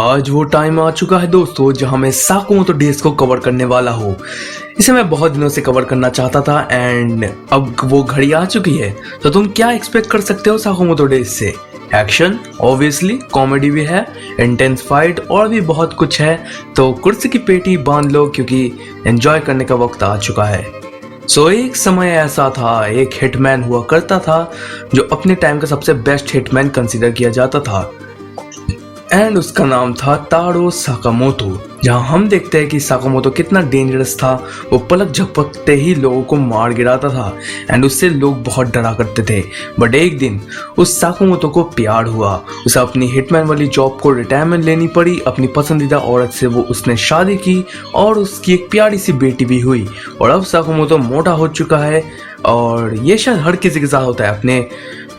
आज वो टाइम आ चुका है दोस्तों जहां मैं साकुमोतो डेज को कवर करने वाला हूँ। इसे मैं बहुत दिनों से कवर करना चाहता था एंड अब वो घड़ी आ चुकी है। तो तुम क्या एक्सपेक्ट कर सकते हो साकुमोतो डेज से? एक्शन, ऑब्वियसली, कॉमेडी भी है, इंटेंस फाइट और भी बहुत कुछ है। तो कुर्सी की पेटी बांध लो क्योंकि एंजॉय करने का वक्त आ चुका है। एक समय ऐसा था, एक हिटमैन हुआ करता था जो अपने टाइम का सबसे बेस्ट हिटमैन कंसीडर किया जाता था एंड उसका नाम था तारो साकामोतो। जहां हम देखते हैं कि साकामोतो कितना डेंजरस था। वो पलक झपकते ही लोगों को मार गिराता था एंड उससे लोग बहुत डरा करते थे। बट एक दिन उस साकामोतो को प्यार हुआ। उसे अपनी हिटमैन वाली जॉब को रिटायरमेंट लेनी पड़ी। अपनी पसंदीदा औरत से उसने शादी की और उसकी एक प्यारी सी बेटी भी हुई। और अब साकामोतो मोटा हो चुका है और ये शायद हर किसी के साथ होता है। अपने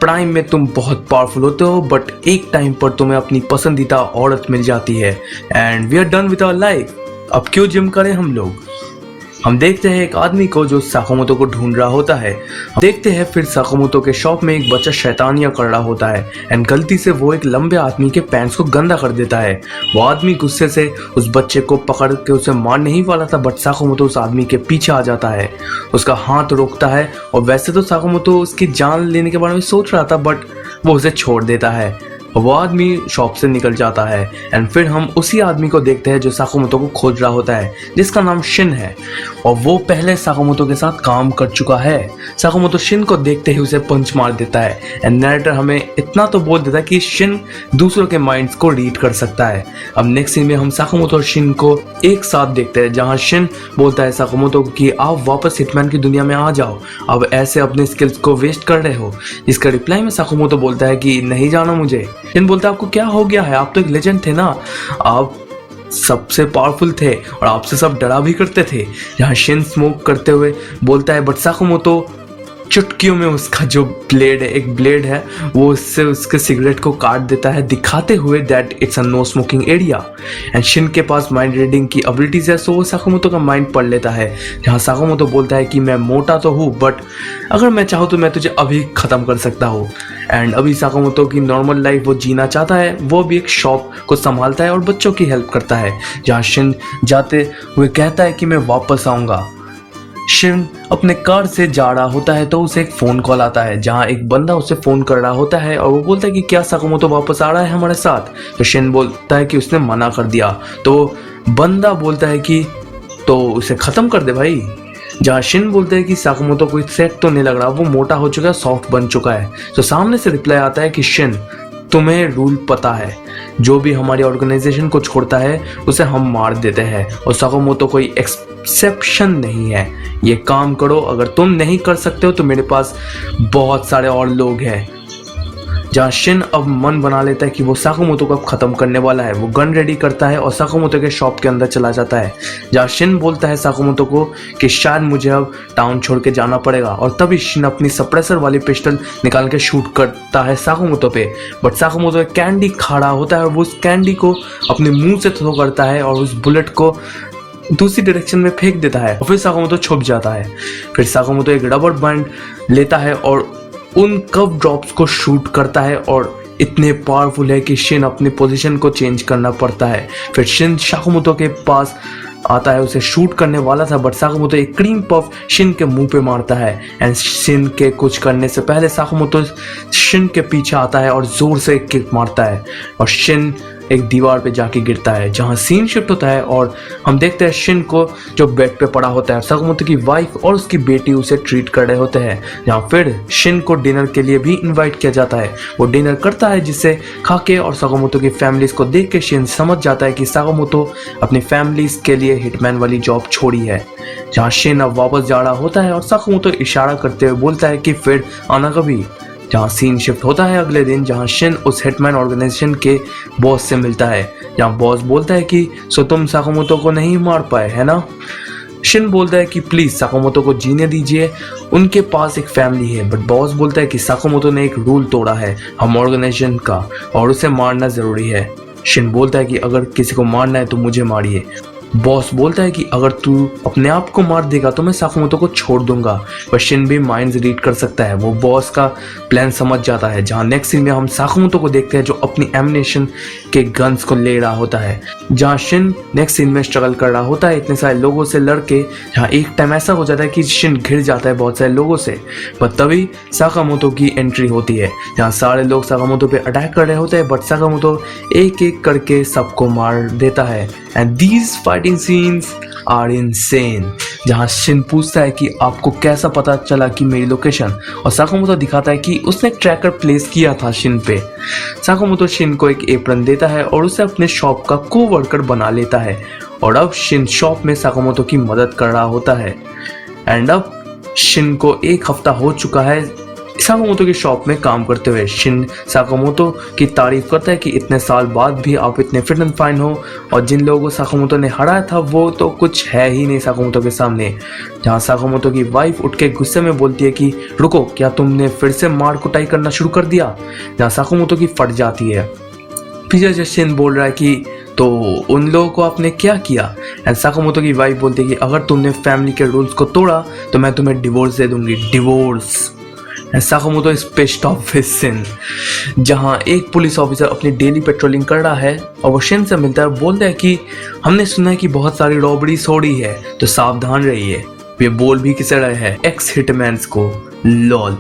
प्राइम में तुम बहुत पावरफुल होते हो बट एक टाइम पर तुम्हें अपनी पसंदीदा औरत मिल जाती है and we are done with our life. अब क्यों जिम करें हम लोग? हम देखते हैं एक आदमी को जो साकामोतो को ढूंढ रहा होता है। देखते हैं फिर साकामोतो के शॉप में एक बच्चा शैतानियां कर रहा होता है एंड गलती से वो एक लंबे आदमी के पैंट्स को गंदा कर देता है। वो आदमी गुस्से से उस बच्चे को पकड़ के उसे मारने ही वाला था बट साकामोतो उस आदमी के पीछे आ जाता है, उसका हाथ रोकता है। और वैसे तो साकामोतो उसकी जान लेने के बारे में सोच रहा था बट वो उसे छोड़ देता है। वो आदमी शॉप से निकल जाता है एंड फिर हम उसी आदमी को देखते हैं जो साकामोतो को खोज रहा होता है, जिसका नाम शिन है और वो पहले साकामोतो के साथ काम कर चुका है। साकामोतो शिन को देखते ही उसे पंच मार देता है एंड नैरेटर हमें इतना तो बोल देता है कि शिन दूसरों के माइंड्स को रीड कर सकता है। अब नेक्स्ट सीन में हम साकामोतो और शिन को एक साथ देखते हैं जहाँ शिन बोलता है साकामोतो को कि आप वापस हिटमैन की दुनिया में आ जाओ, अब ऐसे अपने स्किल्स को वेस्ट कर रहे हो। इसका रिप्लाई में साकामोतो बोलता है कि नहीं जाना मुझे। शिन बोलता है आपको क्या हो गया है, आप तो एक लेजेंड थे ना, आप सबसे पावरफुल थे और आपसे सब डरा भी करते थे। यहाँ शिन स्मोक करते हुए बोलता है बट साकामोतो चुटकियों में उसका जो ब्लेड है, एक ब्लेड है, वो उससे उसके सिगरेट को काट देता है दिखाते हुए that it's a no smoking area. And Shin के पास माइंड रीडिंग की एबिलिटीज है सो वो साकामोतो का माइंड पढ़ लेता है। जहाँ साकामोतो बोलता है कि मैं मोटा तो हूँ बट अगर मैं चाहूँ तो मैं तुझे अभी ख़त्म कर सकता हूँ। एंड अभी साकामोतो की नॉर्मल लाइफ वो जीना चाहता है। वो भी एक शॉप को संभालता है और बच्चों की हेल्प करता है। जहाँ शिन जाते हुए कहता है कि मैं वापस आऊँगा। शिन अपने कार से जा रहा होता है तो उसे एक फ़ोन कॉल आता है जहाँ एक बंदा उसे फ़ोन कर रहा होता है और वो बोलता है कि क्या साकामोतो वापस आ रहा है हमारे साथ? तो शिन बोलता है कि उसने मना कर दिया। तो बंदा बोलता है कि तो उसे ख़त्म कर दे भाई। जहाँ शिन बोलते हैं कि साकामोतो को सेट तो नहीं लग रहा, वो मोटा हो चुका है, सॉफ्ट बन चुका है। तो सामने से रिप्लाई आता है कि शिन तुम्हें रूल पता है, जो भी हमारी ऑर्गेनाइजेशन को छोड़ता है उसे हम मार देते हैं और साकामोतो कोई एक्सेप्शन नहीं है। ये काम करो, अगर तुम नहीं कर सकते हो तो मेरे पास बहुत सारे और लोग हैं। जहाँ शिन अब मन बना लेता है कि वो साकामोतो को अब खत्म करने वाला है। वो गन रेडी करता है और साकामोतो के शॉप के अंदर चला जाता है। जहाँ शिन बोलता है साकामोतो को कि शायद मुझे अब टाउन छोड़ के जाना पड़ेगा और तभी शिन अपनी सप्रेसर वाली पिस्टल निकाल के शूट करता है साकामोतो पे। बट साकामोतो एक कैंडी खा रहा होता है और वो उस कैंडी को अपने मुंह से थ्रो करता है और उस बुलेट को दूसरी डायरेक्शन में फेंक देता है और फिर साकामोतो छुप जाता है। फिर साकामोतो एक रबर बैंड लेता है और उन कर्व ड्रॉप्स को शूट करता है और इतने पावरफुल है कि शिन अपनी पोजीशन को चेंज करना पड़ता है। फिर शिन साकामोतो के पास आता है, उसे शूट करने वाला था बट साकामोतो एक क्रीम पफ शिन के मुंह पे मारता है एंड शिन के कुछ करने से पहले साकामोतो शिन के पीछे आता है और जोर से एक किक मारता है और शिन एक दीवार पे जाके गिरता है। जहाँ सीन शिफ्ट होता है और हम देखते हैं शिन को जो बेड पे पड़ा होता है। साकामोतो की वाइफ और उसकी बेटी उसे ट्रीट कर रहे होते हैं। जहाँ फिर शिन को डिनर के लिए भी इनवाइट किया जाता है। वो डिनर करता है जिसे खा के और साकामोतो की फैमिलीज को देख के शिन समझ जाता है कि साकामोतो अपनी फैमिलीज के लिए हिटमैन वाली जॉब छोड़ी है। जहाँ शिन अब वापस जा रहा होता है और साकामोतो इशारा करते हुए बोलता है कि फिर आना कभी। जहाँ सीन शिफ्ट होता है अगले दिन जहाँ शिन उस हिटमैन ऑर्गेनाइजेशन के बॉस से मिलता है। जहाँ बॉस बोलता है कि सो तुम साकामोतो को नहीं मार पाए है ना? शिन बोलता है कि प्लीज साकामोतो को जीने दीजिए, उनके पास एक फैमिली है। बट बॉस बोलता है कि साकामोतो ने एक रूल तोड़ा है हम ऑर्गेनाइजेशन का और उसे मारना जरूरी है। शिन बोलता है कि अगर किसी को मारना है तो मुझे मारिए। बॉस बोलता है कि अगर तू अपने आप को मार देगा तो मैं साकुमोतो को छोड़ दूंगा। पर शिन भी माइंड्स रीड कर सकता है, वो बॉस का प्लान समझ जाता है। जहाँ नेक्स्ट सीन में हम साकुमोतो को देखते हैं जो अपनी एमिनेशन के गन्स को ले रहा होता है। जहाँ शिन नेक्स्ट सीन में स्ट्रगल कर रहा होता है इतने सारे लोगों से लड़के, जहाँ एक टाइम ऐसा हो जाता है कि शिन घिर जाता है बहुत सारे लोगों से। पर तभी साकामोतो की एंट्री होती है, जहाँ सारे लोग साकामोतो पे अटैक कर रहे होते हैं, बट साकामोतो एक एक करके सबको मार देता है। And these fighting scenes are insane. जहाँ शिन पूछता है कि आपको कैसा पता चला कि मेरी लोकेशन, और साकामोतो दिखाता है कि उसने ट्रैकर प्लेस किया था शिन पे। साकामोतो शिन को एक एप्रन देता है और उसे अपने शॉप का कोवर्कर बना लेता है, और अब शिन शॉप में साकामोतो की मदद कर रहा होता है। एंड अब शिन को एक हफ्ता हो चुका है साकामोतो की शॉप में काम करते हुए। शिन साकामोतो की तारीफ करता है कि इतने साल बाद भी आप इतने फिट एंड फाइन हो, और जिन लोगों को साकामोतो ने हराया था वो तो कुछ है ही नहीं साकामोतो के सामने। जहाँ साकामोतो की वाइफ उठ के गुस्से में बोलती है कि रुको, क्या तुमने फिर से मार कुटाई करना शुरू कर दिया। जहाँ साकामोतो की फट जाती है। पीछे से शिन बोल रहा है कि तो उन लोगों को आपने क्या किया। एंड साकामोतो की वाइफ बोलती है कि अगर तुमने फैमिली के रूल्स को तोड़ा तो मैं तुम्हें डिवोर्स दे दूंगी, divorce. Sakamoto is pissed off with Shin. जहां एक पुलिस ऑफिसर अपनी डेली पेट्रोलिंग कर रहा है और वो शिन से मिलता है और बोलता है कि हमने सुना है कि बहुत सारी रॉबरीज हो रही है, तो सावधान रहिए। वे बोल भी किसे रहे हैं, एक्स हिटमैन्स को, लॉल।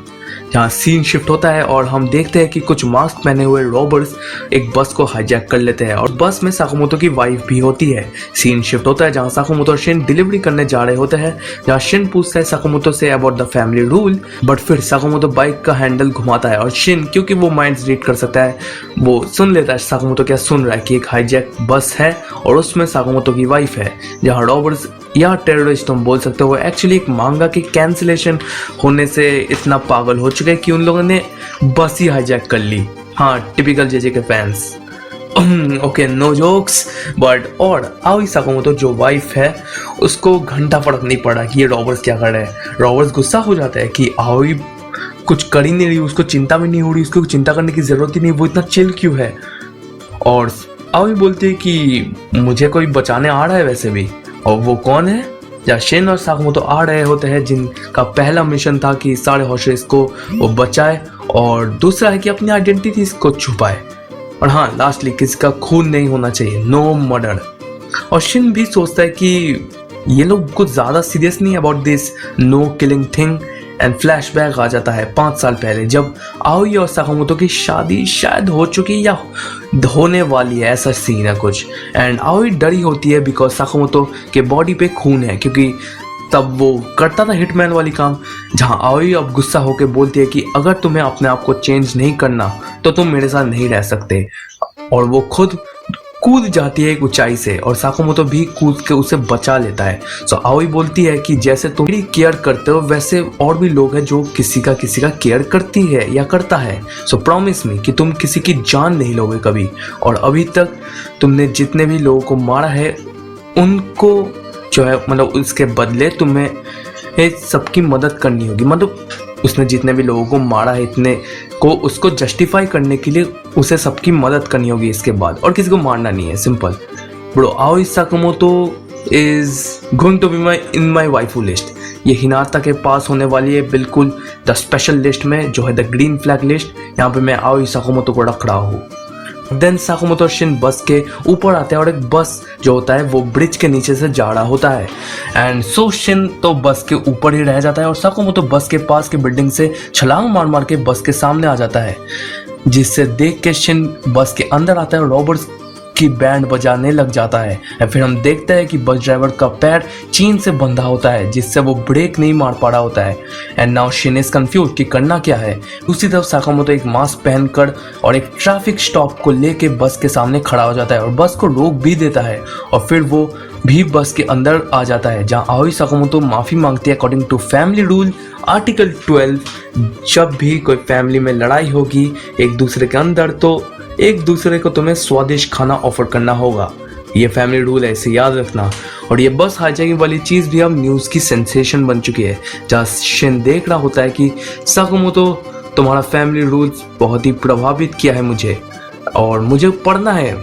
जहाँ सीन शिफ्ट होता है और हम देखते हैं कि कुछ मास्क पहने हुए रॉबर्स एक बस को हाईजैक कर लेते हैं, और बस में साकामोतो की वाइफ भी होती है। सीन शिफ्ट होता है जहाँ साकामोतो और शिन डिलीवरी करने जा रहे होते हैं, जहाँ शिन पूछता है साकामोतो से about the family rule, but फिर साकामोतो बाइक का हैंडल घुमाता है और शिन, क्योंकि वो माइंड्स रीड कर सकता है, वो सुन लेता है साकामोतो क्या सुन रहा है कि एक हाईजैक बस है और उसमें साकामोतो की वाइफ है। जहाँ रॉबर्स या टेररिस्ट तुम बोल सकते हो, एक्चुअली एक मांगा के कैंसिलेशन होने से इतना पागल हो चुके हैं कि उन लोगों ने बस ही हाईजैक कर ली। हाँ, टिपिकल जेजे के fans. Okay, no jokes, but और आओई साकामोतो जो वाइफ है उसको घंटा फर्क नहीं पड़ा कि ये रॉबर्स क्या कर रहे हैं। रॉबर्स गुस्सा हो जाता है कि आओई कुछ कर ही नहीं रही, उसको चिंता भी नहीं हो रही, उसको चिंता करने की जरूरत ही नहीं, वो इतना चिल क्यों है। और आओई बोलती है कि मुझे कोई बचाने आ रहा है वैसे भी, और वो कौन है। जहाँ शिन और साकामोतो आ रहे होते हैं जिनका पहला मिशन था कि सारे हॉस्टेस को वो बचाए, और दूसरा है कि अपनी आइडेंटिटी को छुपाए, और हाँ लास्टली किसी का खून नहीं होना चाहिए, नो मर्डर। और शिन भी सोचता है कि ये लोग कुछ ज्यादा सीरियस नहीं about this no killing thing. And flashback आ जाता है 5 साल पहले, जब आओई और साकामोतो की शादी शायद हो चुकी या होने वाली है, ऐसा सीन है कुछ। एंड आओई डरी होती है बिकॉज साकामोतो के बॉडी पे खून है, क्योंकि तब वो करता था हिटमैन वाली काम। जहाँ आओई अब गुस्सा होकर बोलती है कि अगर तुम्हें अपने आप को चेंज नहीं करना तो तुम मेरे साथ नहीं रह सकते, और वो खुद कूद जाती है एक ऊंचाई से, और साकामोतो भी कूद के उसे बचा लेता है। सो आओई बोलती है कि जैसे तुम मेरी केयर करते हो वैसे और भी लोग हैं जो किसी का केयर करती है या करता है। सो प्रॉमिस मी कि तुम किसी की जान नहीं लोगे कभी, और अभी तक तुमने जितने भी लोगों को मारा है उनको जो है मतलब उसके बदले तुम्हें सबकी मदद करनी होगी। मतलब उसने जितने भी लोगों को मारा है इतने को उसको जस्टिफाई करने के लिए उसे सबकी मदद करनी होगी इसके बाद, और किसी को मारना नहीं है, simple. Bro, Aoi Sakamoto is going to be in my waifu list. ये हिनाता के पास होने वाली है बिल्कुल द स्पेशल लिस्ट में, जो है द ग्रीन फ्लैग लिस्ट। यहाँ पे मैं आओई साकामोतो को रख रहा हूँ। देन साकामोतो और शिन बस के ऊपर आते हैं, और एक बस जो होता है वो ब्रिज के नीचे से जा रहा होता है। एंड सो शिन तो बस के ऊपर ही रह जाता है, और साकामोतो बस के पास के बिल्डिंग से छलांग मार मार के बस के सामने आ जाता है, जिससे देख के शिन बस के अंदर आता है और रॉबर्ट्स की बैंड बजाने लग जाता है। फिर हम देखते हैं कि बस ड्राइवर का पैर चेन से बंधा होता है, जिससे वो ब्रेक नहीं मार पा रहा होता है। And now Shin is confuse कि करना क्या है। दूसरी तरफ साकामोतो एक मास्क पहनकर और एक ट्रैफिक स्टॉप को लेके बस के सामने खड़ा हो जाता है, और बस को रोक भी देता है, और फिर वो भी बस के अंदर आ जाता है, जहाँ आओई साकामोतो माफी मांगती है according to family rule article 12। जब भी कोई फैमिली में लड़ाई होगी एक दूसरे के अंदर, तो एक दूसरे को तुम्हें स्वादिष्ट खाना ऑफर करना होगा। ये फैमिली रूल है, इसे याद रखना। और ये बस हाईजैकिंग वाली चीज भी अब न्यूज की सेंसेशन बन चुकी है, जहाँ शिन देख रहा होता है कि साकामोतो तुम्हारा फैमिली रूल्स बहुत ही प्रभावित किया है मुझे, और मुझे पढ़ना है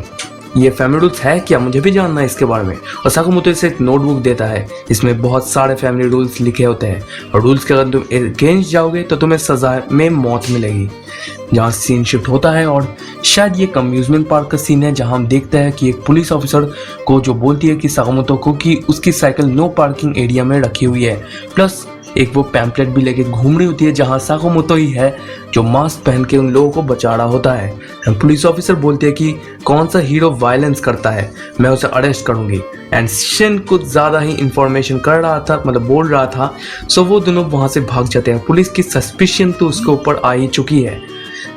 ये फैमिली रूल्स है क्या, मुझे भी जानना है इसके बारे में। और साकामोतो इसे एक नोटबुक देता है, इसमें बहुत सारे फैमिली रूल्स लिखे होते हैं और रूल्स के अगर तुम अगेंस्ट जाओगे तो तुम्हें सजा में मौत मिलेगी। जहाँ सीन शिफ्ट होता है और शायद ये अम्यूजमेंट पार्क का सीन है, जहाँ हम देखते हैं कि एक पुलिस ऑफिसर को जो बोलती है कि साकामोतो को कि उसकी साइकिल नो पार्किंग एरिया में रखी हुई है, प्लस एक वो पैम्पलेट भी लेके घूम रही होती है जहाँ साकामोतो ही है जो मास्क पहन के उन लोगों को बचा रहा होता है। पुलिस ऑफिसर बोलती है कि कौन सा हीरो वायलेंस करता है, मैं उसे अरेस्ट करूंगी। एंड शिन कुछ ज्यादा ही इंफॉर्मेशन कर रहा था, मतलब बोल रहा था, सो वो दोनों वहां से भाग जाते हैं। पुलिस की सस्पिशन तो उसके ऊपर आ ही चुकी है,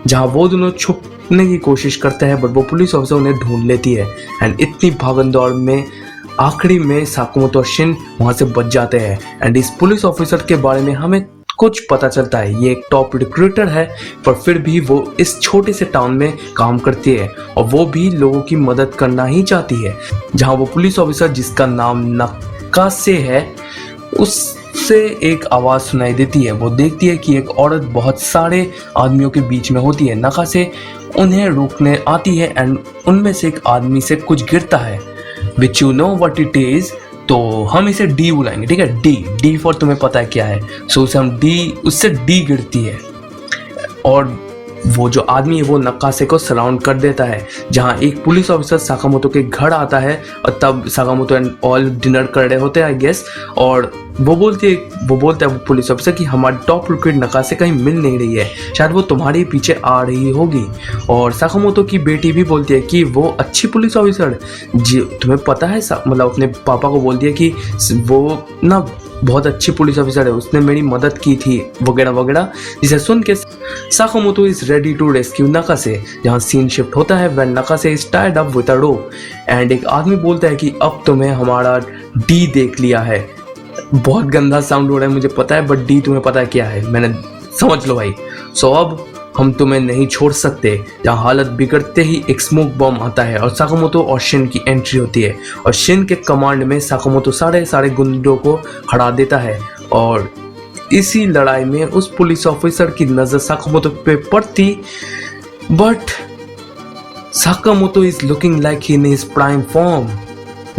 जहाँ वो दोनों छुपने की कोशिश करते हैं, बट वो पुलिस ऑफिसर उन्हें ढूंढ लेती है। एंड इतनी भागन दौड़ में आखिरी में साकामोतो और शिन वहां से बच जाते हैं। एंड इस पुलिस ऑफिसर के बारे में हमें कुछ पता चलता है, ये एक टॉप रिक्रूटर है, पर फिर भी वो इस छोटे से टाउन में काम करती है और वो भी लोगों की मदद करना ही चाहती है। जहां वो पुलिस ऑफिसर जिसका नाम नकासे है, उससे एक आवाज सुनाई देती है। वो देखती है कि एक औरत बहुत सारे आदमियों के बीच में होती है। नकासे उन्हें रोकने आती है एंड उनमें से एक आदमी से कुछ गिरता है, which you know what it is, तो हम इसे डी बुलाएंगे, ठीक है। डी फॉर तुम्हें पता है क्या है, सो उसे हम उससे डी गिरती है और वो जो आदमी है वो नकासे को सराउंड कर देता है। जहाँ एक पुलिस ऑफिसर साकामोतो के घर आता है और तब साकामोतो एंड ऑल डिनर कर रहे होते हैं आई गेस, और वो बोलता है पुलिस ऑफिसर कि हमारी टॉप रिक्रूट नकासे कहीं मिल नहीं रही है, शायद वो तुम्हारे पीछे आ रही होगी। और साकामोतो की बेटी भी बोलती है कि वो अच्छी पुलिस ऑफिसर जी, तुम्हें पता है, मतलब अपने पापा को बोलती है कि वो ना बहुत अच्छी पुलिस ऑफिसर है, उसने मेरी मदद की थी वगैरह वगैरह। जिसे सुन के Sakamoto is ready to rescue Nakase. जहाँ सीन शिफ्ट होता है when Nakase is tied up with a rope and एक आदमी बोलता है कि अब तुम्हें हमारा डी देख लिया है। बहुत गंदा साउंड हो रहा है मुझे पता है, बट डी तुम्हें पता है क्या है, मैंने समझ लो भाई। सो अब हम तुम्हें नहीं छोड़ सकते। जहाँ हालत बिगड़ते ही एक स्मोक बॉम्ब आता है और साकामोतो और शिन की एंट्री होती है और शिन के कमांड में साकामोतो सारे गुंडों को हरा देता है। और इसी लड़ाई में उस पुलिस ऑफिसर की नजर साकामोतो पे पड़ती, but Sakamoto is looking like in his prime form.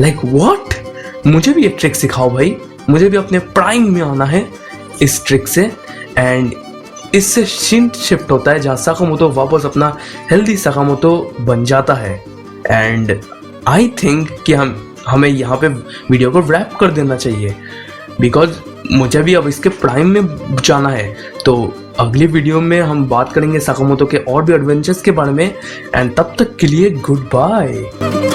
Like what, मुझे भी ये ट्रिक सिखाओ भाई, मुझे भी अपने प्राइम में आना है इस ट्रिक से। एंड इससे शिन शिफ्ट होता है जहाँ साकामोतो वापस अपना हेल्दी साकामोतो बन जाता है। एंड आई थिंक कि हमें यहाँ पे वीडियो को रैप कर देना चाहिए, बिकॉज मुझे भी अब इसके प्राइम में जाना है। तो अगली वीडियो में हम बात करेंगे साकामोतो के और भी एडवेंचर्स के बारे में। एंड तब तक के लिए गुड बाय।